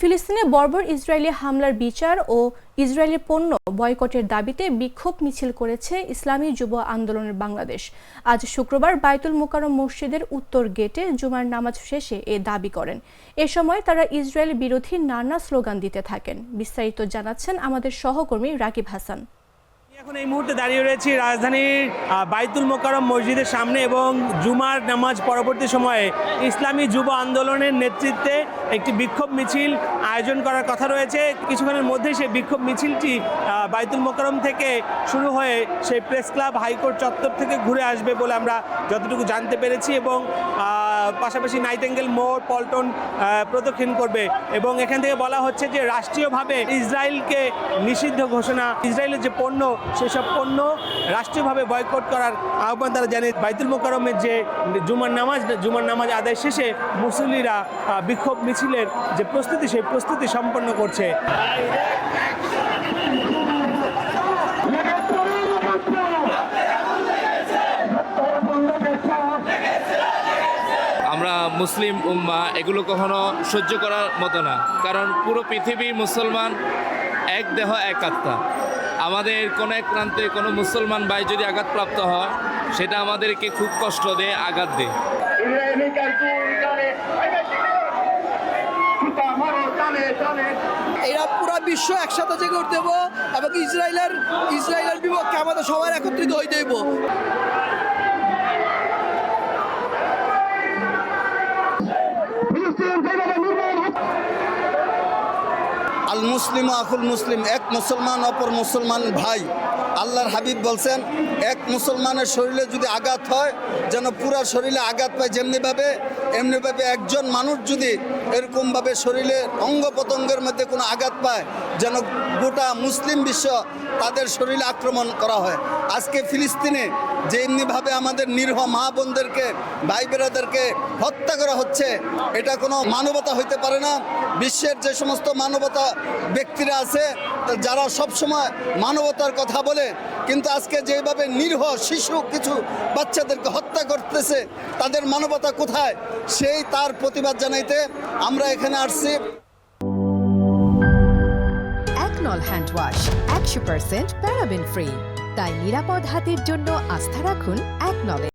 ফিলিস্তিনে বর্বর ইসরায়েলি হামলার বিচার ও ইসরায়েলি পণ্য বয়কটের দাবিতে বিক্ষোভ মিছিল করেছে ইসলামী যুব আন্দোলনের বাংলাদেশ। আজ শুক্রবার বায়তুল মোকাররম মসজিদের উত্তর গেটে জুমার নামাজ শেষে এ দাবি করেন। এ সময় তারা ইসরায়েল বিরোধী নানা স্লোগান দিতে থাকেন। বিস্তারিত জানাচ্ছেন আমাদের সহকর্মী রাকিব হাসান। এখন এই মুহূর্তে দাঁড়িয়ে রয়েছি রাজধানীর বায়তুল মোকাররম মসজিদের সামনে এবং জুমার নামাজ পরবর্তী সময়ে ইসলামী যুব আন্দোলনের নেতৃত্বে একটি বিক্ষোভ মিছিল আয়োজন করার কথা রয়েছে। কিছুক্ষণের মধ্যেই সেই বিক্ষোভ মিছিলটি বায়তুল মোকাররম থেকে শুরু হয়ে সেই প্রেস ক্লাব হাইকোর্ট চত্বর থেকে ঘুরে আসবে বলে আমরা যতটুকু জানতে পেরেছি এবং পাশাপাশি নাইটেঙ্গেল মোড় পল্টন প্রদক্ষিণ করবে এবং এখান থেকে বলা হচ্ছে যে রাষ্ট্রীয়ভাবে ইসরায়েলকে নিষিদ্ধ ঘোষণা, ইসরায়েলের যে পণ্য সেসব পণ্য রাষ্ট্রীয়ভাবে বয়কট করার আহ্বান তারা জানিয়ে বায়তুল মোকাররমের যে জুমার নামাজ আদায় শেষে মুসল্লিরা বিক্ষোভ মিছিলের যে প্রস্তুতি সেই প্রস্তুতি সম্পন্ন করছে। আমরা মুসলিম উম্মাহ এগুলো কখনো সহ্য করার মতো না, কারণ পুরো পৃথিবী মুসলমান, এক দেহ এক আত্মা। আমাদের কোনো এক প্রান্তে কোনো মুসলমান ভাই যদি আঘাতপ্রাপ্ত হয় সেটা আমাদেরকে খুব কষ্ট দেয়, আঘাত দেয়। এরা পুরো বিশ্ব একসাথে জেগে উঠতে দেবো এবং ইসরায়েলের বিপক্ষে আমাদের সবাই একত্রিত হয়ে দেব। আল মুসলিম আকুল মুসলিম, এক মুসলমান অপর মুসলমান ভাই। আল্লাহর হাবিব বলছেন, এক মুসলমানের শরীরে যদি আঘাত হয় যেন পুরা শরীরে আঘাত পায়, এমনিভাবে একজন মানুষ যদি এরকমভাবে শরীরের অঙ্গ প্রত্যঙ্গের মধ্যে কোনো আঘাত পায় যেন গোটা মুসলিম বিশ্ব তাদের শরীরে আক্রমণ করা হয়। আজকে ফিলিস্তিনে যে এমনিভাবে আমাদের নিরীহ মা বোনদেরকে, ভাই বোনেদেরকে হত্যা করা হচ্ছে, এটা কোনো মানবতা হইতে পারে না। বিশ্বের যে সমস্ত মানবতা ব্যক্তিরা আছে যারা সবসময় মানবতার কথা বলে, কিন্তু আজকে যেভাবে নিরীহ শিশু কিছু বাচ্চাদেরকে হত্যা করতেছে, তাদের মানবতা কোথায়? সেই তার প্রতিবাদ জানাইতে আমরা এখানে আসছি। একনল হ্যান্ড ওয়াশ 100% প্যারাবেন ফ্রি, তাই নিরাপদ হাতের জন্য আস্থা রাখুন একনলে।